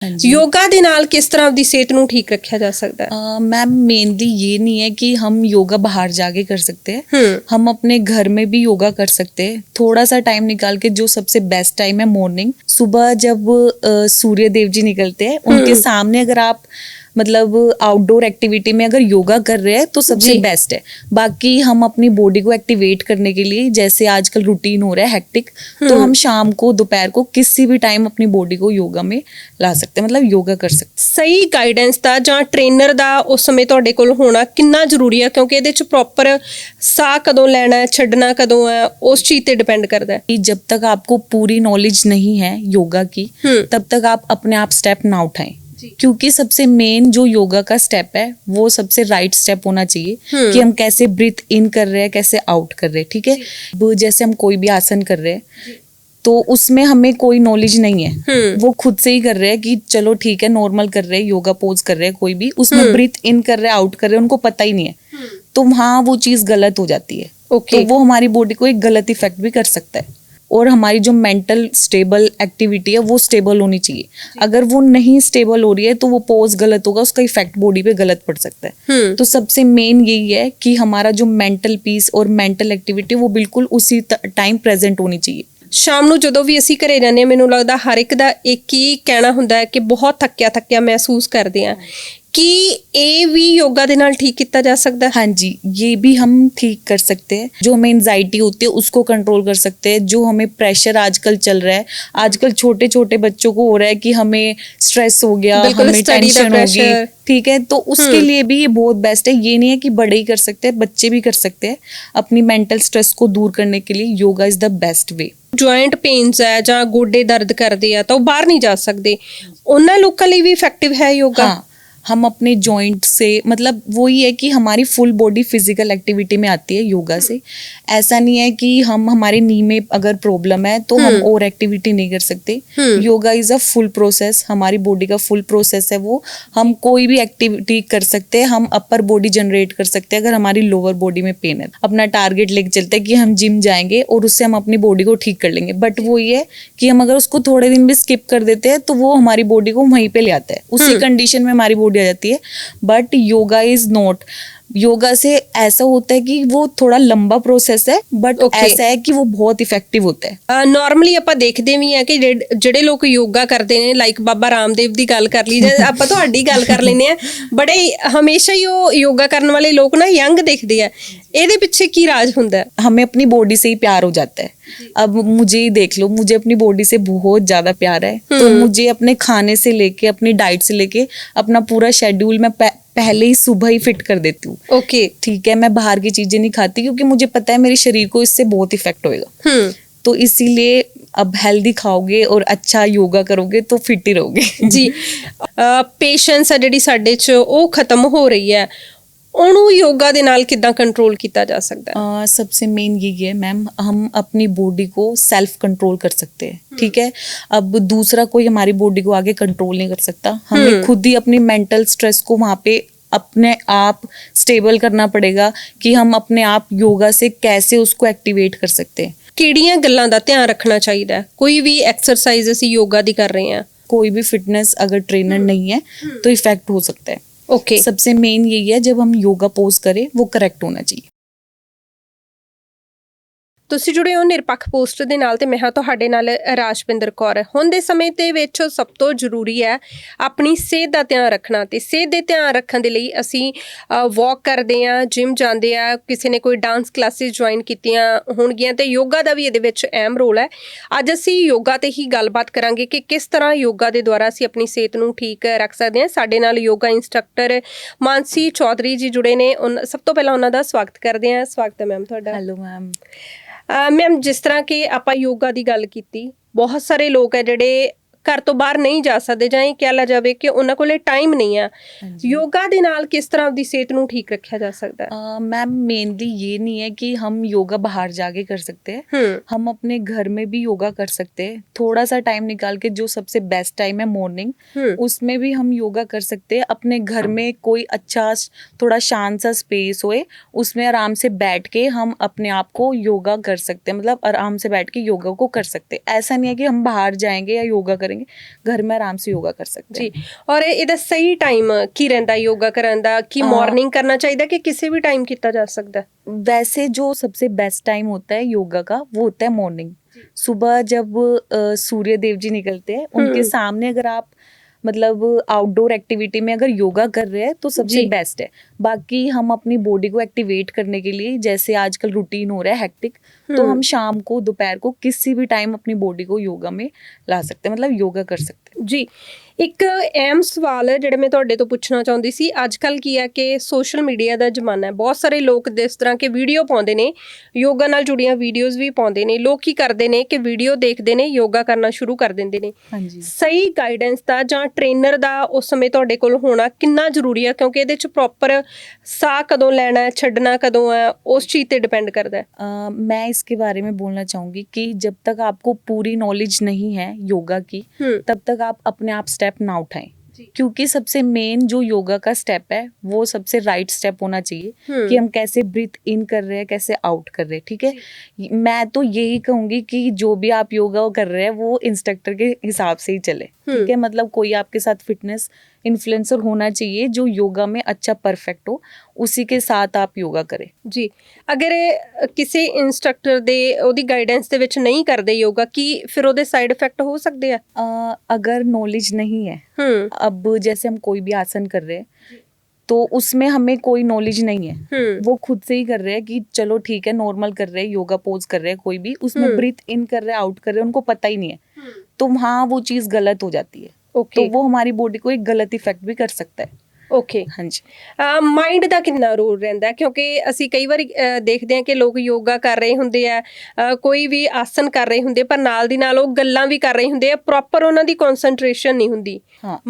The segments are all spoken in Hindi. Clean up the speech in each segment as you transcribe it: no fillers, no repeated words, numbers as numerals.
हाँ जी। योगा ਦੇ ਨਾਲ ਕਿਸ ਤਰ੍ਹਾਂ ਆਪਦੀ ਸਿਹਤ ਨੂੰ ਠੀਕ ਰੱਖਿਆ ਜਾ ਸਕਦਾ ਹੈ? मैम मेनली ये नहीं है कि हम योगा बाहर जाके कर सकते हैं, हम्म। हम अपने घर में भी योगा कर सकते हैं। थोड़ा सा टाइम निकाल के, जो सबसे बेस्ट टाइम है मॉर्निंग, सुबह जब सूर्य देव जी निकलते हैं उनके सामने अगर आप मतलब आउटडोर एक्टिविटी में अगर योगा कर रहे हैं तो सबसे जी। बेस्ट है। बाकी हम अपनी बॉडी को एक्टिवेट करने के लिए, जैसे आजकल रूटीन हो रहा है हेक्टिक, तो हम शाम को दोपहर को किसी भी टाइम अपनी बॉडी को योगा में ला सकते हैं, मतलब योगा कर सकते हैं। ਸਹੀ ਗਾਈਡੈਂਸ ਦਾ ਜਾਂ ਟ੍ਰੇਨਰ ਦਾ ਉਸ ਸਮੇਂ ਤੁਹਾਡੇ ਕੋਲ ਹੋਣਾ ਕਿੰਨਾ ਜ਼ਰੂਰੀ ਹੈ, ਕਿਉਂਕਿ ਇਹਦੇ ਚ ਪ੍ਰੋਪਰ ਸਾਹ ਕਦੋਂ ਲੈਣਾ ਹੈ, ਛੱਡਣਾ ਕਦੋਂ ਹੈ, ਉਸ ਚੀਜ਼ ਤੇ ਡਿਪੈਂਡ ਕਰਦਾ है। कि जब तक आपको पूरी नॉलेज नहीं है योगा की, तब तक आप अपने आप स्टेप ना उठाएं, क्योंकि सबसे मेन जो योगा का स्टेप है वो सबसे राइट स्टेप होना चाहिए कि हम कैसे ब्रीथ इन कर रहे हैं, कैसे आउट कर रहे हैं। ठीक है, वो जैसे हम कोई भी आसन कर रहे हैं तो उसमें हमें कोई नॉलेज नहीं है, वो खुद से ही कर रहे हैं कि चलो ठीक है नॉर्मल कर रहे हैं, योगा पोज कर रहे हैं, कोई भी उसमें ब्रीथ इन कर रहे हैं, आउट कर रहे हैं, उनको पता ही नहीं है, तो वहाँ वो चीज गलत हो जाती है। तो वो हमारी बॉडी को एक गलत इफेक्ट भी कर सकता है। और हमारी जो मेंटल स्टेबल एक्टिविटी है वो स्टेबल होनी चाहिए। अगर वो नहीं स्टेबल हो रही है तो वो पोज गलत होगा, उसका इफेक्ट बॉडी पे गलत पड़ सकता है। तो सबसे मेन यही है कि हमारा जो मेंटल पीस और मेंटल एक्टिविटी वो बिल्कुल उसी टाइम प्रेजेंट होनी चाहिए। ਸ਼ਾਮ ਨੂੰ ਜਦੋਂ ਵੀ ਅਸੀਂ ਘਰੇ ਜਾਂਦੇ ਹਾਂ, ਮੈਨੂੰ ਲੱਗਦਾ ਹਰ ਇੱਕ ਦਾ ਇੱਕ ਹੀ ਕਹਿਣਾ ਹੁੰਦਾ ਹੈ ਕਿ ਬਹੁਤ ਥੱਕਿਆ ਥੱਕਿਆ ਮਹਿਸੂਸ ਕਰਦੇ ਹਾਂ। कि ये भी योगा ਦੇ ਨਾਲ ठीक किया जा सकता है? हाँ जी, ये भी हम ठीक कर सकते हैं। जो हमें एंजाइटी होती है उसको कंट्रोल कर सकते हैं। जो हमें प्रेशर आजकल चल रहा है, आजकल छोटे छोटे बच्चों को हो रहा है कि हमें स्ट्रेस हो गया, हमें टेंशन होगी, ठीक है, तो उसके लिए भी ये बहुत बेस्ट है। ये नहीं है कि बड़े ही कर सकते हैं, बच्चे भी कर सकते हैं। अपनी मेंटल स्ट्रेस को दूर करने के लिए yoga is the best way. Joint pains ਹੈ ਜਾਂ ਗੋਡੇ ਦਰਦ ਕਰਦੇ ਆ ਤਾਂ ਉਹ ਬਾਹਰ ਨਹੀਂ ਜਾ ਸਕਦੇ, ਉਹਨਾਂ ਲੋਕਾਂ ਲਈ ਵੀ ਇਫੈਕਟਿਵ ਹੈ योगा? हाँ, हम अपने जॉइंट से, मतलब वही है कि हमारी फुल बॉडी फिजिकल एक्टिविटी में आती है योगा से। ऐसा नहीं है कि हम हमारे नी में अगर प्रॉब्लम है तो हम और एक्टिविटी नहीं कर सकते। Yoga is a full process, हमारी बॉडी का फुल प्रोसेस है वो। हम कोई भी एक्टिविटी कर सकते हैं, हम अपर बॉडी जनरेट कर सकते हैं अगर हमारी लोअर बॉडी में पेन है। अपना टारगेट लेके चलते हैं कि हम जिम जाएंगे और उससे हम अपनी बॉडी को ठीक कर लेंगे, बट वो ये है कि हम अगर उसको थोड़े दिन भी स्किप कर देते हैं तो वो हमारी बॉडी को वहीं पे ले आता है, उसी कंडीशन में हमारी बॉडी आ जाती है। But yoga is not, yoga से ऐसा होता है कि वो थोड़ा लंबा प्रोसेस है, बट ऐसा है कि वो बहुत इफेक्टिव होता है। ਨੋਰਮਲੀ ਆਪਾਂ ਦੇਖਦੇ ਵੀ ਆ ਕਿ ਜਿਹੜੇ ਲੋਕ ਯੋਗਾ ਕਰਦੇ ਨੇ, ਲਾਈਕ ਬਾਬਾ ਰਾਮਦੇਵ ਦੀ ਗੱਲ ਕਰ ਲਈ ਜਾਂ ਆਪਾਂ ਤੁਹਾਡੀ ਗੱਲ ਕਰ ਲੈਂਦੇ ਆ, ਬੜੇ ਹਮੇਸ਼ਾ ਹੀ ਉਹ ਯੋਗਾ ਕਰਨ ਵਾਲੇ ਲੋਕ ਨਾ ਯੰਗ ਦਿਖਦੇ ਆ। ਇਹਦੇ ਪਿੱਛੇ ਕੀ ਰਾਜ ਹੁੰਦਾ है? हमें अपनी बॉडी से ही प्यार हो जाता है। अब मुझे ही देख लो, मुझे अपनी बॉडी से बहुत ज्यादा प्यार है, तो मुझे अपने खाने से लेके, अपनी डाइट से लेके अपना पूरा शेड्यूल मैं पहले ही सुबह ही फिट कर देती हूँ। ओके, ठीक है, मैं बाहर की चीजें नहीं खाती क्योंकि मुझे पता है मेरे शरीर को इससे बहुत इफेक्ट होएगा। तो इसीलिए अब हेल्दी खाओगे और अच्छा योगा करोगे तो फिट ही रहोगे। जी, पेशेंस है ਜਿਹੜੀ ਸਾਡੇ ਚ ਉਹ ਖਤਮ ਹੋ ਰਹੀ ਹੈ, ਉਹਨੂੰ योगा ਦੇ ਨਾਲ ਕਿੱਦਾਂ कंट्रोल किया जा सकता है? सबसे मेन यही है मैम, हम अपनी बॉडी को सेल्फ कंट्रोल कर सकते हैं। ठीक है, अब दूसरा कोई हमारी बॉडी को आगे कंट्रोल नहीं कर सकता, हमें खुद ही अपनी मेंटल स्ट्रेस को वहाँ पे अपने आप स्टेबल करना पड़ेगा कि हम अपने आप योगा से कैसे उसको एक्टिवेट कर सकते हैं। ਕਿਹੜੀਆਂ ਗੱਲਾਂ ਦਾ ਧਿਆਨ ਰੱਖਣਾ ਚਾਹੀਦਾ ਹੈ? ਕੋਈ ਵੀ ਐਕਸਰਸਾइज ਅਸੀਂ योगा ਦੀ ਕਰ ਰਹੇ ਹਾਂ, कोई भी फिटनेस अगर ट्रेनर नहीं है तो इफेक्ट हो सकता है। ओके, सबसे मेन यही है जब हम योगा पोज करें वो करेक्ट होना चाहिए। ਤੁਸੀਂ ਜੁੜੇ ਹੋ ਨਿਰਪੱਖ ਪੋਸਟ ਦੇ ਨਾਲ ਤੇ ਮੈਂ ਹਾਂ ਤੁਹਾਡੇ ਨਾਲ ਰਾਜਪਿੰਦਰ ਕੌਰ। ਹੁਣ ਦੇ ਸਮੇਂ ਦੇ ਵਿੱਚ ਸਭ ਤੋਂ ਜ਼ਰੂਰੀ ਹੈ ਆਪਣੀ ਸਿਹਤ ਦਾ ਧਿਆਨ ਰੱਖਣਾ, ਤੇ ਸਿਹਤ ਦੇ ਧਿਆਨ ਰੱਖਣ ਦੇ ਲਈ ਅਸੀਂ ਵਾਕ ਕਰਦੇ ਹਾਂ, ਜਿਮ ਜਾਂਦੇ ਆ, ਕਿਸੇ ਨੇ ਕੋਈ ਡਾਂਸ ਕਲਾਸਿਸ ਜੁਆਇਨ ਕੀਤੀਆਂ ਹੋਣਗੀਆਂ, ਤੇ ਯੋਗਾ ਦਾ ਵੀ ਇਹਦੇ ਵਿੱਚ ਅਹਿਮ ਰੋਲ ਹੈ। ਅੱਜ ਅਸੀਂ ਯੋਗਾ ਤੇ ਹੀ ਗੱਲਬਾਤ ਕਰਾਂਗੇ ਕਿ ਕਿਸ ਤਰ੍ਹਾਂ ਯੋਗਾ ਦੇ ਦੁਆਰਾ ਅਸੀਂ ਆਪਣੀ ਸਿਹਤ ਨੂੰ ਠੀਕ ਰੱਖ ਸਕਦੇ ਹਾਂ। ਸਾਡੇ ਨਾਲ ਯੋਗਾ ਇੰਸਟ੍ਰਕਟਰ ਮਾਨਸੀ ਚੌਧਰੀ ਜੀ ਜੁੜੇ ਨੇ, ਸਭ ਤੋਂ ਪਹਿਲਾਂ ਉਹਨਾਂ ਦਾ ਸਵਾਗਤ ਕਰਦੇ ਹਾਂ। ਸਵਾਗਤ ਹੈ ਮੈਮ ਤੁਹਾਡਾ। Hello ma'am. ਮੈਮ, ਜਿਸ ਤਰ੍ਹਾਂ ਕਿ ਆਪਾਂ ਯੋਗਾ ਦੀ ਗੱਲ ਕੀਤੀ, ਬਹੁਤ ਸਾਰੇ ਲੋਕ ਹੈ ਜਿਹੜੇ ਘਰ ਤੋਂ ਬਾਹਰ ਨਹੀਂ ਜਾ ਸਕਦੇ, ਜਾਂ ਇਹ ਕਹਿ ਲਿਆ ਜਾਵੇ ਕਿ ਉਹਨਾਂ ਕੋਲੇ ਟਾਈਮ ਨਹੀਂ ਆ। योगा ਦੇ ਨਾਲ ਕਿਸ ਤਰ੍ਹਾਂ ਆਪਦੀ ਸਿਹਤ ਨੂੰ ਠੀਕ ਰੱਖਿਆ ਜਾ ਸਕਦਾ है? मैम मेनली ये नहीं है कि हम योगा बाहर जाके कर सकते हैं, हम अपने घर में भी योगा कर सकते हैं। थोड़ा सा टाइम निकाल के, जो सबसे बेस्ट टाइम है मॉर्निंग, उसमें भी हम योगा कर सकते हैं। अपने घर में कोई अच्छा थोड़ा शांत सा स्पेस होए, उसमें आराम से बैठ के हम अपने आप को योगा कर सकते हैं, मतलब आराम से बैठ के योगा को कर सकते हैं। ऐसा नहीं है कि हम बाहर जाएंगे या योगा करेंगे करेंगे, घर में आराम से योगा कर सकते हैं। जी, और ਇਹਦਾ ਸਹੀ ਟਾਈਮ ਕੀ ਰਹਿੰਦਾ ਯੋਗਾ ਕਰਨ ਦਾ? ਕੀ ਮਾਰਨਿੰग करना चाहिए कि किसी भी टाइम किया जा सकता है? वैसे जो सबसे बेस्ट टाइम होता है योगा का वो होता है मॉर्निंग। सुबह जब सूर्य देव जी निकलते हैं, उनके सामने अगर आप मतलब आउटडोर एक्टिविटी में अगर योगा कर रहे हैं तो सबसे बेस्ट है। बाकी हम अपनी बॉडी को एक्टिवेट करने के लिए, जैसे आजकल रूटीन हो रहा है हेक्टिक, तो हम शाम को दोपहर को किसी भी टाइम अपनी बॉडी को योगा में ला सकते हैं, मतलब योगा कर सकते हैं। जी, ਇੱਕ ਅਹਿਮ ਸਵਾਲ ਹੈ ਜਿਹੜਾ ਮੈਂ ਤੁਹਾਡੇ ਤੋਂ ਪੁੱਛਣਾ ਚਾਹੁੰਦੀ ਸੀ। ਅੱਜ ਕੱਲ੍ਹ ਕੀ ਹੈ ਕਿ ਸੋਸ਼ਲ ਮੀਡੀਆ ਦਾ ਜ਼ਮਾਨਾ ਹੈ, ਬਹੁਤ ਸਾਰੇ ਲੋਕ ਜਿਸ ਤਰ੍ਹਾਂ ਕਿ ਵੀਡੀਓ ਪਾਉਂਦੇ ਨੇ, ਯੋਗਾ ਨਾਲ ਜੁੜੀਆਂ ਵੀਡੀਓਜ਼ ਵੀ ਪਾਉਂਦੇ ਨੇ। ਲੋਕ ਕੀ ਕਰਦੇ ਨੇ ਕਿ ਵੀਡੀਓ ਦੇਖਦੇ ਨੇ, ਯੋਗਾ ਕਰਨਾ ਸ਼ੁਰੂ ਕਰ ਦਿੰਦੇ ਨੇ। ਹਾਂਜੀ, ਸਹੀ ਗਾਈਡੈਂਸ ਦਾ ਜਾਂ ਟ੍ਰੇਨਰ ਦਾ ਉਸ ਸਮੇਂ ਤੁਹਾਡੇ ਕੋਲ ਹੋਣਾ ਕਿੰਨਾ ਜ਼ਰੂਰੀ ਹੈ? ਕਿਉਂਕਿ ਇਹਦੇ 'ਚ ਪ੍ਰੋਪਰ ਸਾਹ ਕਦੋਂ ਲੈਣਾ ਹੈ, ਛੱਡਣਾ ਕਦੋਂ ਹੈ, ਉਸ ਚੀਜ਼ 'ਤੇ ਡਿਪੈਂਡ ਕਰਦਾ ਹੈ। मैं इसके बारे में बोलना चाहूँगी कि जब तक आपको पूरी नॉलेज नहीं है योगा की, तब तक आप अपने आप स्टेप ना उठाएं, क्योंकि सबसे मेन जो योगा का स्टेप है वो सबसे राइट स्टेप होना चाहिए कि हम कैसे ब्रीथ इन कर रहे हैं, कैसे आउट कर रहे हैं। ठीक है, मैं तो यही कहूँगी कि जो भी आप योगा कर रहे हैं वो इंस्ट्रक्टर के हिसाब से ही चले। ठीक है, मतलब कोई आपके साथ फिटनेस इन्फ्लुएंसर होना चाहिए जो योगा में अच्छा परफेक्ट हो, उसी के साथ आप योगा करें। जी, अगर किसी इंस्ट्रक्टर दे ओदी गाइडेंस दे विच नहीं करदे योगा, की फिर ओदे साइड इफेक्ट हो सकते हैं? अगर नॉलेज नहीं है, अब जैसे हम कोई भी आसन कर रहे हैं तो उसमें हमें कोई नॉलेज नहीं है, वो खुद से ही कर रहे हैं कि चलो ठीक है नॉर्मल कर रहे हैं, योगा पोज कर रहे हैं, कोई भी उसमें ब्रीथ इन कर रहे हैं, आउट कर रहे हैं, उनको पता ही नहीं है, तो वहाँ वो चीज गलत हो जाती है। तो वो हमारी बॉडी को एक गलत इफेक्ट भी कर सकता है। ਓਕੇ, ਹਾਂਜੀ। ਮਾਈਂਡ ਦਾ ਕਿੰਨਾ ਰੋਲ ਰਹਿੰਦਾ? ਕਿਉਂਕਿ ਅਸੀਂ ਕਈ ਵਾਰੀ ਦੇਖਦੇ ਹਾਂ ਕਿ ਲੋਕ ਯੋਗਾ ਕਰ ਰਹੇ ਹੁੰਦੇ ਆ, ਕੋਈ ਵੀ ਆਸਨ ਕਰ ਰਹੇ ਹੁੰਦੇ, ਪਰ ਨਾਲ ਦੀ ਨਾਲ ਉਹ ਗੱਲਾਂ ਵੀ ਕਰ ਰਹੇ ਹੁੰਦੇ ਆ, ਪ੍ਰੋਪਰ ਉਹਨਾਂ ਦੀ ਕਨਸੈਂਟਰੇਸ਼ਨ ਨਹੀਂ ਹੁੰਦੀ।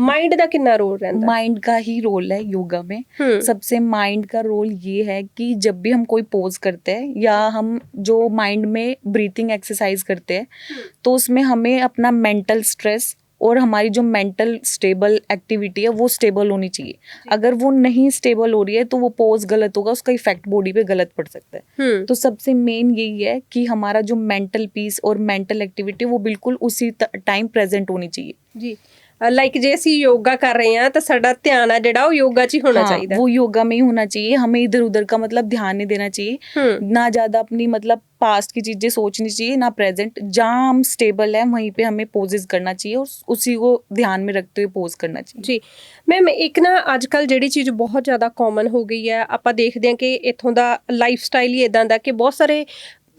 माइंड का कितना रोल रहता है? माइंड का ही रोल है योगा में। सबसे माइंड का रोल ये है कि जब भी हम कोई पोज करते हैं या हम जो माइंड में ब्रीथिंग एक्सरसाइज करते हैं तो उसमें हमें अपना मेंटल स्ट्रेस और हमारी जो मेंटल स्टेबल एक्टिविटी है वो स्टेबल होनी चाहिए। अगर वो नहीं स्टेबल हो रही है तो वो पोज गलत होगा, उसका इफेक्ट बॉडी पे गलत पड़ सकता है। तो सबसे मेन यही है कि हमारा जो मेंटल पीस और मेंटल एक्टिविटी वो बिल्कुल उसी टाइम प्रेजेंट होनी चाहिए। जी, लाइक जे ਅਸੀਂ योगा कर रहे हैं तो साडा ध्यान है ਜਿਹੜਾ ਉਹ योगा 'ਚ ਹੀ होना चाहिए। वो योगा में ही होना चाहिए, हमें इधर उधर का मतलब ध्यान नहीं देना चाहिए, ना ज्यादा अपनी मतलब पास्ट की चीजें सोचनी चाहिए, ना प्रेजेंट। जहाँ हम स्टेबल है वहीं पे हमें पोजेस करना चाहिए और उसी को ध्यान में रखते हुए पोज करना चाहिए। जी मैम, एक ना अजकल ਜਿਹੜੀ ਚੀਜ਼ ਬਹੁਤ ਜ਼ਿਆਦਾ ਕਾਮਨ ਹੋ ਗਈ ਹੈ, ਆਪਾਂ ਦੇਖਦੇ ਹਾਂ ਕਿ ਇੱਥੋਂ ਦਾ ਲਾਈਫ ਸਟਾਈਲ ਹੀ ਇਦਾਂ ਦਾ ਕਿ ਬਹੁਤ ਸਾਰੇ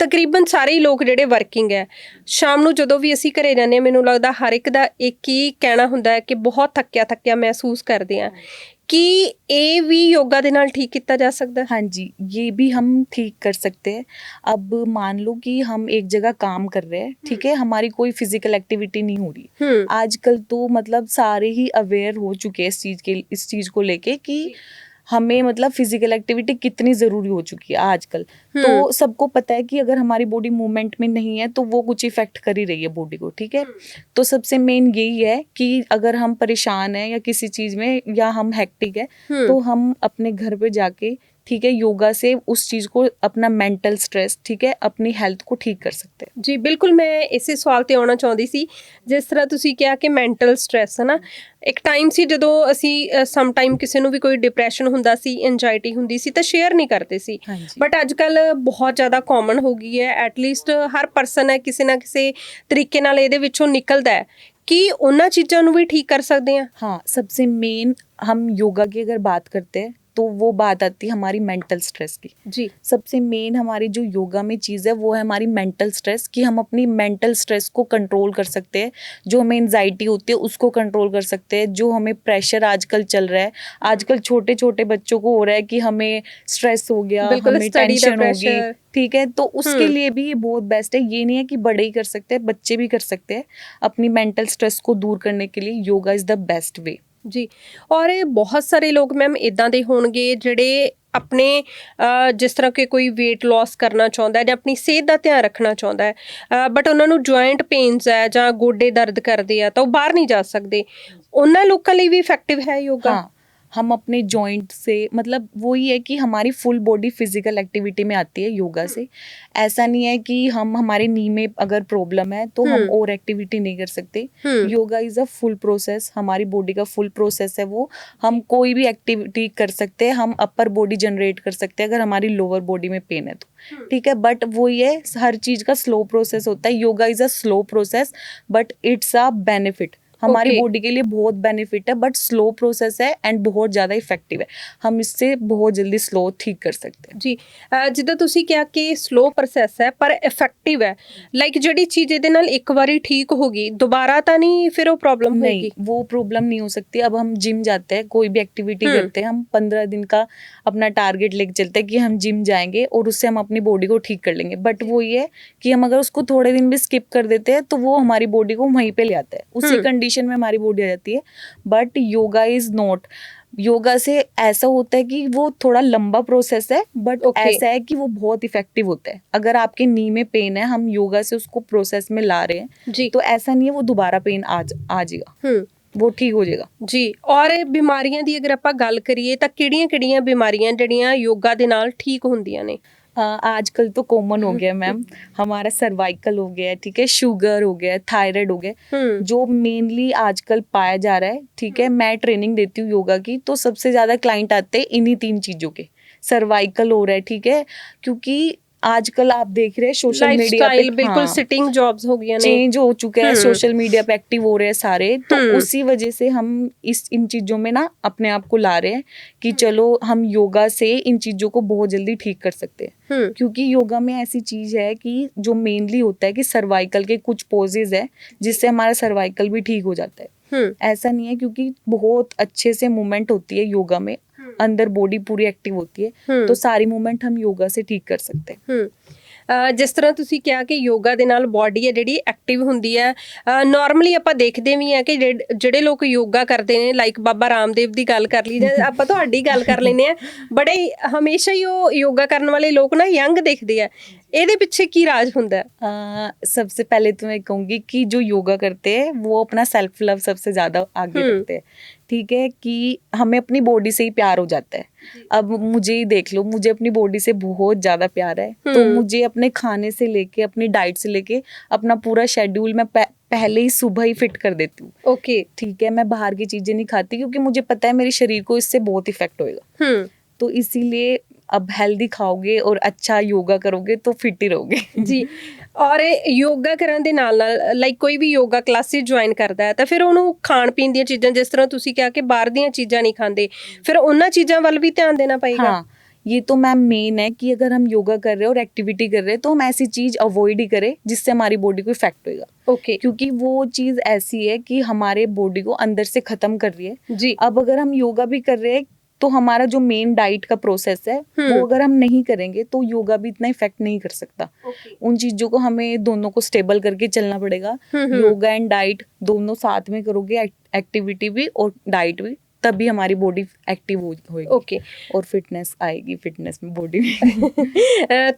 ਤਕਰੀਬਨ ਸਾਰੇ ਹੀ ਲੋਕ ਜਿਹੜੇ ਵਰਕਿੰਗ ਹੈ, ਸ਼ਾਮ ਨੂੰ ਜਦੋਂ ਵੀ ਅਸੀਂ ਘਰੇ ਜਾਂਦੇ ਹਾਂ ਮੈਨੂੰ ਲੱਗਦਾ ਹਰ ਇੱਕ ਦਾ ਇੱਕ ਹੀ ਕਹਿਣਾ ਹੁੰਦਾ ਹੈ ਕਿ ਬਹੁਤ ਥੱਕਿਆ ਮਹਿਸੂਸ ਕਰਦੇ ਹਾਂ। कि ये भी योगा के नाल ठीक किया जा सकता है? हाँ जी, ये भी हम ठीक कर सकते हैं। अब मान लो कि हम एक जगह काम कर रहे हैं, ठीक है, हमारी कोई फिजिकल एक्टिविटी नहीं हो रही। आजकल तो मतलब सारे ही अवेयर हो चुके हैं इस चीज को लेके कि हमें मतलब फिजिकल एक्टिविटी कितनी ज़रूरी हो चुकी है आजकल। तो सबको पता है कि अगर हमारी बॉडी मूवमेंट में नहीं है तो वो कुछ इफेक्ट कर ही रही है बॉडी को। ठीक है, तो सबसे मेन यही है कि अगर हम परेशान हैं या किसी चीज़ में या हम हेक्टिक है तो हम अपने घर पे जाके, ठीक है, योगा से उस चीज़ को अपना मेंटल स्ट्रेस, ठीक है, अपनी हेल्थ को ठीक कर सकते हैं। जी बिल्कुल, मैं इसे सवाल ते आना चाहती सी। जिस तरह तुसी कहा कि मेंटल स्ट्रेस है ना, एक टाइम सी जदों असी सम टाइम किसी नूं भी कोई डिप्रैशन हुंदा सी, एंजाइटी हुंदी सी तो शेयर नहीं करते सी, बट अजकल बहुत ज़्यादा कॉमन हो गई है। एटलीस्ट हर परसन है किसी ना किसी तरीके नाल इहदे विचों निकलदा है कि उन्हां चीज़ां नूं भी ठीक कर सकते हैं। हाँ, सबसे मेन हम योगा की अगर बात करते हैं तो वो बात आती है हमारी मेंटल स्ट्रेस की। जी, सबसे मेन हमारी जो योगा में चीज़ है वो है हमारी मेंटल स्ट्रेस, कि हम अपनी मेंटल स्ट्रेस को कंट्रोल कर सकते हैं। जो हमें एंजाइटी होती है उसको कंट्रोल कर सकते हैं। जो हमें प्रेशर आजकल चल रहा है, आजकल छोटे छोटे बच्चों को हो रहा है कि हमें स्ट्रेस हो गया, हमें टेंशन होगी, ठीक है, तो उसके लिए भी ये बहुत बेस्ट है। ये नहीं है कि बड़े ही कर सकते हैं, बच्चे भी कर सकते हैं। अपनी मेंटल स्ट्रेस को दूर करने के लिए yoga is the best way. जी, और बहुत सारे लोग मैम इदां दे होणगे ਜਿਹੜੇ अपने जिस तरह के कोई वेट लॉस करना चाहता है या अपनी सेहत का ध्यान रखना चाहता है, बट उन्होंने जॉइंट पेन्स है ਜਾਂ गोडे दर्द करते हैं तो बाहर नहीं जा सकते, उन्होंने लोगों लिए भी इफेक्टिव है योगा? हाँ, हम अपने जॉइंट से, मतलब वही है कि हमारी फुल बॉडी फिजिकल एक्टिविटी में आती है योगा से। ऐसा नहीं है कि हम हमारे नी में अगर प्रॉब्लम है तो हम और एक्टिविटी नहीं कर सकते। Yoga is a full process, हमारी बॉडी का फुल प्रोसेस है वो। हम कोई भी एक्टिविटी कर सकते हैं, हम अपर बॉडी जनरेट कर सकते हैं अगर हमारी लोअर बॉडी में पेन है तो, ठीक है। बट वही है, हर चीज का स्लो प्रोसेस होता है। Yoga is a slow process but it's a benefit, हमारी बॉडी के लिए बहुत बेनिफिट है, बट स्लो प्रोसेस है एंड बहुत ज़्यादा इफेक्टिव है। हम इससे बहुत जल्दी स्लो ठीक कर सकते हैं जी। ਜਿੱਦਾਂ ਤੁਸੀਂ ਕਿਹਾ ਕਿ ਸਲੋ ਪ੍ਰੋਸੈਸ ਹੈ ਪਰ ਇਫੈਕਟਿਵ ਹੈ, ਲਾਈਕ ਜਿਹੜੀ ਚੀਜ਼ ਇਹਦੇ ਨਾਲ ਇੱਕ ਵਾਰੀ ਠੀਕ ਹੋ ਗਈ दोबारा ਤਾਂ नहीं फिर वो प्रॉब्लम नहीं, होगी? वो प्रॉब्लम नहीं हो सकती। अब हम जिम जाते हैं, कोई भी एक्टिविटी करते हैं, हम 15 दिन का अपना टारगेट लेके चलते हैं कि हम जिम जाएंगे और उससे हम अपनी बॉडी को ठीक कर लेंगे। बट वो ये है कि हम अगर उसको थोड़े दिन भी स्किप कर देते हैं तो वो हमारी बॉडी को वहीं पे ले आता है, उसी कंडीशन में हमारी बॉडी आ जाती है। But yoga is not, yoga से ऐसा होता है कि वो थोड़ा लंबा प्रोसेस है, बट ऐसा है कि वो बहुत इफेक्टिव होता है। अगर आपके नी में पेन है, हम योगा से उसको प्रोसेस में ला रहे हैं तो ऐसा नहीं है वो दोबारा पेन आ जाएगा, वो ठीक हो जाएगा ਜੀ। ਔਰ ਬਿਮਾਰੀਆਂ ਦੀ ਅਗਰ ਆਪਾਂ ਗੱਲ ਕਰੀਏ ਤਾਂ ਕਿਹੜੀਆਂ-ਕਿਹੜੀਆਂ ਬਿਮਾਰੀਆਂ ਜਿਹੜੀਆਂ ਯੋਗਾ ਦੇ ਨਾਲ ਠੀਕ ਹੁੰਦੀਆਂ ਨੇ? आजकल तो कॉमन हो गया मैम, हमारा सर्वाइकल हो गया है, ठीक है, शुगर हो गया है, थायराइड हो गया, जो मेनली आजकल पाया जा रहा है, ठीक है। मैं ट्रेनिंग देती हूँ योगा की, तो सबसे ज्यादा क्लाइंट आते हैं इन्हीं 3 चीजों के। सर्वाइकल हो रहा है, ठीक है, क्योंकि आजकल आप देख रहे हैं सोशल मीडिया पे बिल्कुल सिटिंग जॉब्स हो गई, चेंज हो चुके हैं, सोशल मीडिया पे एक्टिव हो रहे हैं सारे, तो उसी वजह से हम इन चीजों में ना अपने आप को ला रहे हैं कि चलो हम योगा से इन चीजों को बहुत जल्दी ठीक कर सकते हैं। क्योंकि योगा में ऐसी चीज है कि जो मेनली होता है कि सर्वाइकल के कुछ पोजेज है जिससे हमारा सर्वाइकल भी ठीक हो जाता है। ऐसा नहीं है, क्योंकि बहुत अच्छे से मूवमेंट होती है योगा में, अंदर बॉडी पूरी एक्टिव होती है, तो सारी मूवमेंट हम योगा से ठीक कर सकते हैं। ਜਿਸ ਤਰ੍ਹਾਂ ਤੁਸੀਂ ਕਿਹਾ ਕਿ ਯੋਗਾ ਦੇ ਨਾਲ ਬਾਡੀ ਹੈ ਜਿਹੜੀ ਐਕਟਿਵ ਹੁੰਦੀ ਹੈ, ਨਾਰਮਲੀ ਆਪਾਂ ਦੇਖਦੇ ਵੀ ਆ ਕਿ ਜਿਹੜੇ ਲੋਕ ਯੋਗਾ ਕਰਦੇ ਨੇ, ਲਾਈਕ ਬਾਬਾ ਰਾਮਦੇਵ ਦੀ ਗੱਲ ਕਰ ਲਈ ਜਾਂ ਆਪਾਂ ਤੁਹਾਡੀ ਗੱਲ ਕਰ ਲੈਂਦੇ ਆ, ਬੜੇ ਹਮੇਸ਼ਾ ਹੀ ਉਹ ਯੋਗਾ ਕਰਨ ਵਾਲੇ ਲੋਕ ਨਾ ਯੰਗ ਦਿਖਦੇ ਆ, ਇਹਦੇ ਪਿੱਛੇ ਕੀ ਰਾਜ ਹੁੰਦਾ है? सबसे पहले तो मैं कहूँगी कि जो योगा करते हैं वो अपना सेल्फ लव सबसे ज्यादा आगे रखते हैं, ठीक है, कि हमें अपनी बॉडी से ही प्यार हो जाता है। अब मुझे ही देख लो, मुझे अपनी बॉडी से बहुत ज्यादा प्यार है, तो मुझे अपने खाने से लेके, अपनी डाइट से लेके, अपना पूरा शेड्यूल मैं पहले ही सुबह ही फिट कर देती हूँ। ओके, ठीक है, मैं बाहर की चीजें नहीं खाती क्योंकि मुझे पता है मेरे शरीर को इससे बहुत इफेक्ट होएगा। तो इसीलिए अब हेल्दी खाओगे और अच्छा योगा करोगे तो फिट ही रहोगे ਜੀ। ਔਰ ਯੋਗਾ ਕਰਨ ਦੇ ਨਾਲ ਲਾਈਕ ਕੋਈ ਵੀ ਯੋਗਾ ਕਲਾਸਿਸ ਜੁਆਇਨ ਕਰਦਾ ਹੈ ਤਾਂ ਫਿਰ ਉਹਨੂੰ ਖਾਣ ਪੀਣ ਦੀਆਂ ਚੀਜ਼ਾਂ, ਜਿਸ ਤਰ੍ਹਾਂ ਤੁਸੀਂ ਕਿਹਾ ਕਿ ਬਾਹਰ ਦੀਆਂ ਚੀਜ਼ਾਂ ਨਹੀਂ ਖਾਂਦੇ, ਫਿਰ ਉਹਨਾਂ ਚੀਜ਼ਾਂ ਵੱਲ ਵੀ ਧਿਆਨ ਦੇਣਾ ਪਏਗਾ। हाँ, ये तो मैम मेन है कि अगर हम योगा कर रहे हैं और एक्टिविटी कर रहे हैं तो हम ऐसी चीज अवॉइड ही करें जिससे हमारी बॉडी को इफेक्ट होएगा। ओके, क्योंकि वो चीज ऐसी है कि हमारे बॉडी को अंदर से खत्म कर रही है जी। अब अगर हम योगा भी कर रहे हैं तो हमारा जो मेन डाइट का प्रोसेस है वो अगर हम नहीं करेंगे तो योगा भी इतना इफेक्ट नहीं कर सकता। उन चीजों को हमें दोनों को स्टेबल करके चलना पड़ेगा। योगा एंड डाइट दोनों साथ में करोगे, एक्टिविटी भी और डाइट भी, तभी हमारी बॉडी एक्टिव होगी। ओके, और फिटनेस आएगी, फिटनेस में बॉडी में।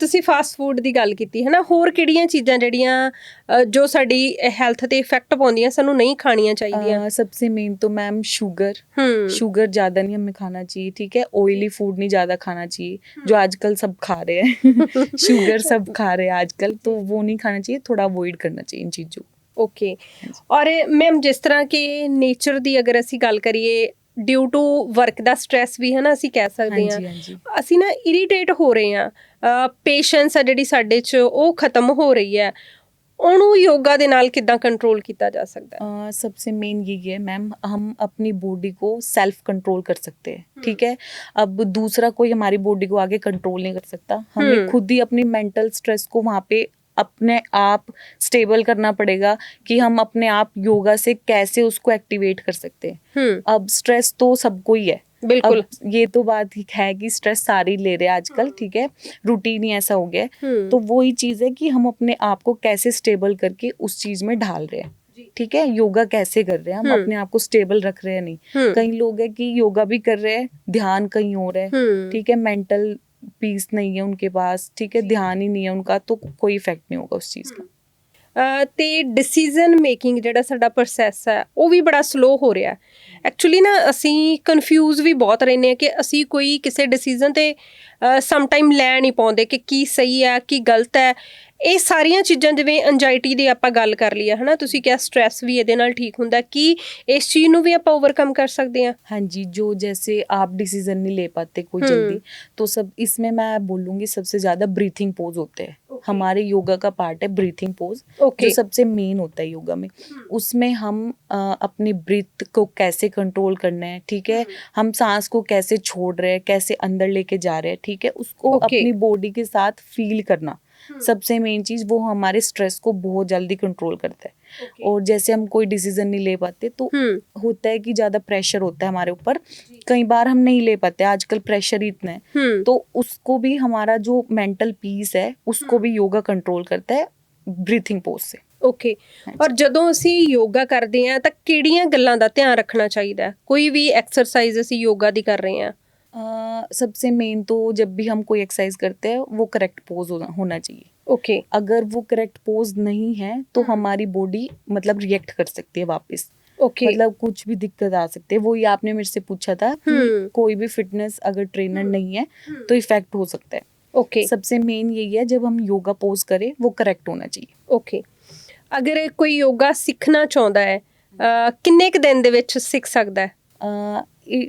ਤੁਸੀਂ ਫਾਸਟ ਫੂਡ ਦੀ ਗੱਲ ਕੀਤੀ ਹੈ ਨਾ, ਹੋਰ ਕਿਹੜੀਆਂ ਚੀਜ਼ਾਂ ਜਿਹੜੀਆਂ ਜੋ ਸਾਡੀ ਹੈਲਥ ਤੇ ਇਫੈਕਟ ਪਾਉਂਦੀਆਂ ਸਾਨੂੰ ਨਹੀਂ ਖਾਣੀਆਂ ਚਾਹੀਦੀਆਂ? सबसे मेन तो मैम शुगर ज्यादा नहीं हमें खाना चाहिए, ठीक है, ऑयली फूड नहीं ज्यादा खाना चाहिए जो आजकल सब खा रहे हैं शुगर सब खा रहे हैं आजकल, तो वो नहीं खाना चाहिए, थोड़ा अवॉइड करना चाहिए इन चीजों। ਓਕੇ, ਔਰ ਮੈਮ ਜਿਸ ਤਰ੍ਹਾਂ ਕਿ ਨੇਚਰ ਦੀ ਅਗਰ ਅਸੀਂ ਗੱਲ ਕਰੀਏ, ਡਿਊ ਟੂ ਵਰਕ ਦਾ ਸਟ੍ਰੈਸ ਵੀ ਹੈ ਨਾ, ਅਸੀਂ ਕਹਿ ਸਕਦੇ ਹਾਂ, ਅਸੀਂ ਨਾ ਇਰੀਟੇਟ ਹੋ ਰਹੇ ਹਾਂ, ਪੇਸ਼ੈਂਸ ਆ ਜਿਹੜੀ ਸਾਡੇ 'ਚ ਉਹ ਖਤਮ ਹੋ ਰਹੀ ਹੈ, ਉਹਨੂੰ ਯੋਗਾ ਦੇ ਨਾਲ ਕਿੱਦਾਂ ਕੰਟਰੋਲ ਕੀਤਾ ਜਾ ਸਕਦਾ ਹੈ? सबसे मेन यही है मैम, हम अपनी बॉडी को सेल्फ कंट्रोल कर सकते हैं, ठीक है। अब दूसरा कोई हमारी बॉडी को आगे कंट्रोल नहीं कर सकता, हमें खुद ही अपनी मेंटल स्ट्रेस को वहाँ पे अपने आप स्टेबल करना पड़ेगा कि हम अपने आप योगा से कैसे उसको एक्टिवेट कर सकते हैं। अब स्ट्रेस तो सबको ही है, बिल्कुल, ये तो बात है कि स्ट्रेस सारे ले रहे हैं आजकल, ठीक है, रूटीन ही ऐसा हो गया है, तो वही चीज है कि हम अपने आप को कैसे स्टेबल करके उस चीज में ढाल रहे हैं, ठीक है। योगा कैसे कर रहे हैं, हम अपने आप को स्टेबल रख रहे हैं नहीं। कई लोग है कि योगा भी कर रहे हैं, ध्यान कहीं और है, ठीक है, मेंटल पीस नहीं है उनके पास, ठीक है, ध्यान ही नहीं है उनका, तो कोई इफेक्ट नहीं होगा उस चीज का। ਤੇ ਡਿਸੀਜਨ ਮੇਕਿੰਗ ਜਿਹੜਾ ਸਾਡਾ ਪ੍ਰੋਸੈਸ ਹੈ ਉਹ ਵੀ ਬੜਾ ਸਲੋ ਹੋ ਰਿਹਾ ਐਕਚੁਅਲੀ ਨਾ ਅਸੀਂ ਕਨਫਿਊਜ਼ ਵੀ ਬਹੁਤ ਰਹਿੰਦੇ ਹਾਂ ਕਿ ਅਸੀਂ ਕੋਈ ਕਿਸੇ ਡਿਸੀਜਨ ਤੇ ਸਮ ਟਾਈਮ ਲੈ ਨਹੀਂ ਪਾਉਂਦੇ ਕਿ ਕੀ ਸਹੀ ਹੈ ਕੀ ਗਲਤ ਹੈ ਇਹ ਸਾਰੀਆਂ ਚੀਜ਼ਾਂ ਜਿਵੇਂ ਐਂਜ਼ਾਈਟੀ ਦੀ ਆਪਾਂ ਗੱਲ ਕਰ ਲਈ ਹੈ ਹਨਾ ਤੁਸੀਂ ਕਿਹਾ ਸਟ੍ਰੈਸ ਵੀ ਇਹਦੇ ਨਾਲ ਠੀਕ ਹੁੰਦਾ ਕੀ ਇਸ ਚੀਜ਼ ਨੂੰ ਵੀ ਆਪਾਂ ओवरकम कर सकते हैं हाँ जी, जो जैसे आप डिसीजन नहीं ले पाते कोई जल्दी, तो सब इसमें मैं बोलूँगी सबसे ज़्यादा ब्रीथिंग पोज होते हैं। हमारे योगा का पार्ट है ब्रीथिंग पोज, जो सबसे मेन होता है योगा में। उसमें हम अपनी ब्रीथ को कैसे कंट्रोल करना है, ठीक है, हम सांस को कैसे छोड़ रहे हैं, कैसे अंदर लेके जा रहे हैं, ठीक है, उसको अपनी बॉडी के साथ फील करना सबसे मेन चीज वो हमारे स्ट्रेस को बहुत जल्दी कंट्रोल करता है। और जैसे हम कोई डिसीजन नहीं ले पाते तो होता है कि ज्यादा प्रेशर होता है हमारे ऊपर, कई बार हम नहीं ले पाते, आजकल प्रेशर ही इतना है, तो उसको भी हमारा जो मेंटल पीस है उसको भी योगा कंट्रोल करता है ब्रीथिंग पोज से। ਓਕੇ ਔਰ ਜਦੋਂ ਅਸੀਂ ਯੋਗਾ ਕਰਦੇ ਹਾਂ ਤਾਂ ਕਿਹੜੀਆਂ ਗੱਲਾਂ ਦਾ ਧਿਆਨ ਰੱਖਣਾ ਚਾਹੀਦਾ ਹੈ ਕੋਈ ਵੀ ਐਕਸਰਸਾਈਜ਼ ਅਸੀਂ ਯੋਗਾ ਦੀ ਕਰ ਰਹੇ ਹਾਂ सबसे मेन तो जब भी हम कोई एक्सरसाइज करते हैं वो करेक्ट पोज होना चाहिए। ओके अगर वो करेक्ट पोज नहीं है तो हमारी बॉडी मतलब रिएक्ट कर सकती है वापस, ओके मतलब कुछ भी दिक्कत आ सकती है। वही आपने मेरे से पूछा था कि कोई भी फिटनेस अगर ट्रेनर नहीं है तो इफेक्ट हो सकता है। ओके सबसे मेन यही है जब हम योगा पोज करें वो करेक्ट होना चाहिए। ओके अगर कोई योगा सीखना चाहता है किन्ने क दिन दे विच सीख सकदा है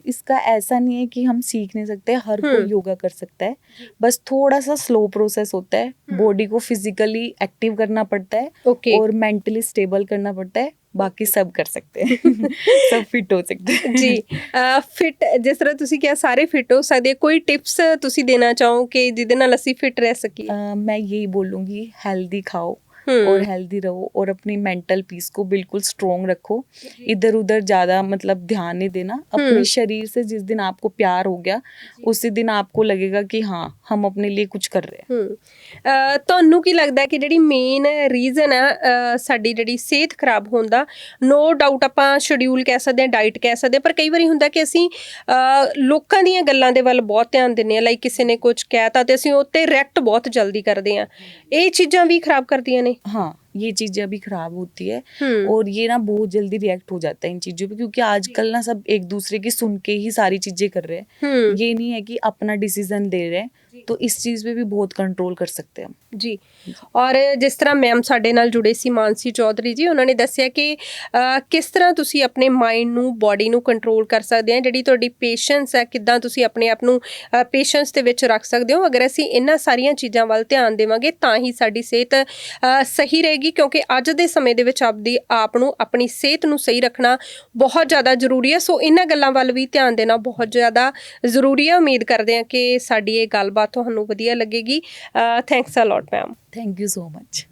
इसका ऐसा नहीं है कि हम सीख नहीं सकते, हर कोई योगा कर सकता है, बस थोड़ा सा स्लो प्रोसेस होता है, बॉडी को फिजिकली एक्टिव करना पड़ता है और मेंटली स्टेबल करना पड़ता है, बाकी सब कर सकते हैं सब फिट हो सकते हैं जी। फिट जिस तरह तुसी क्या सारे फिट हो सकते, कोई टिप्स तुसी देना चाहो कि जिदे नाल असी फिट रह सकी? मैं यही बोलूँगी हेल्दी खाओ और हेल्दी रहो और अपनी मेंटल पीस को बिल्कुल स्ट्रोंग रखो, इधर उधर ज्यादा मतलब ध्यान नहीं देना, अपने शरीर से जिस दिन आपको प्यार हो गया उसी दिन आपको लगेगा कि हाँ हम अपने लिए कुछ कर रहे हैं। ਤੁਹਾਨੂੰ ਕੀ ਲੱਗਦਾ ਕਿ ਜਿਹੜੀ ਮੇਨ ਰੀਜ਼ਨ ਹੈ ਸਾਡੀ ਜਿਹੜੀ ਸਿਹਤ ਖਰਾਬ ਹੋਣ ਦਾ, ਨੋ ਡਾਊਟ ਆਪਾਂ ਸ਼ਡਿਊਲ ਕਹਿ ਸਕਦੇ ਹਾਂ, ਡਾਈਟ ਕਹਿ ਸਕਦੇ ਹਾਂ, ਪਰ ਕਈ ਵਾਰੀ ਹੁੰਦਾ ਕਿ ਅਸੀਂ ਲੋਕਾਂ ਦੀਆਂ ਗੱਲਾਂ ਦੇ ਵੱਲ ਬਹੁਤ ਧਿਆਨ ਦਿੰਦੇ ਹਾਂ, ਲਾਈਕ ਕਿਸੇ ਨੇ ਕੁਝ ਕਹਿਤਾ ਤੇ ਅਸੀਂ ਉਹ ਤੇ ਰਿਐਕਟ ਬਹੁਤ ਜਲਦੀ ਕਰਦੇ ਹਾਂ, ਇਹ ਚੀਜ਼ਾਂ ਵੀ ਖਰਾਬ ਕਰਦੀਆਂ ਨੇ। हाँ ये चीजें अभी खराब होती है और ये ना बहुत जल्दी रिएक्ट हो जाता है इन चीजों पे, क्योंकि आजकल ना सब एक दूसरे की सुन के ही सारी चीजें कर रहे हैं, ये नहीं है कि अपना डिसीजन ले रहे हैं, तो इस चीज पे भी बहुत कंट्रोल कर सकते हैं हम जी। और जिस तरह मैम साडे नाल जुड़े सी मानसी चौधरी जी, उन्होंने दस्सिया कि किस तरह तुसी अपने माइंड नू बॉडी नू कंट्रोल कर सकते हैं, जिहड़ी तुहाडी पेशेंस है किद्दां तुसी अपने आप नू पेशेंस दे विच रख सकते हो। अगर असीं इन्हां सारियां चीज़ां वल ध्यान देवांगे तां ही साडी सेहत सही रहेगी, क्योंकि अज दे समय दे विच आपदी आप नू अपनी सेहत नू सही रखना बहुत ज़्यादा जरूरी है। सो इन्हां गल्लां वल भी ध्यान देना बहुत ज़्यादा जरूरी है। उम्मीद करते हैं कि साडी ये गलबात तुहानू वधिया लगेगी। Thanks a lot ma'am. Thank you so much.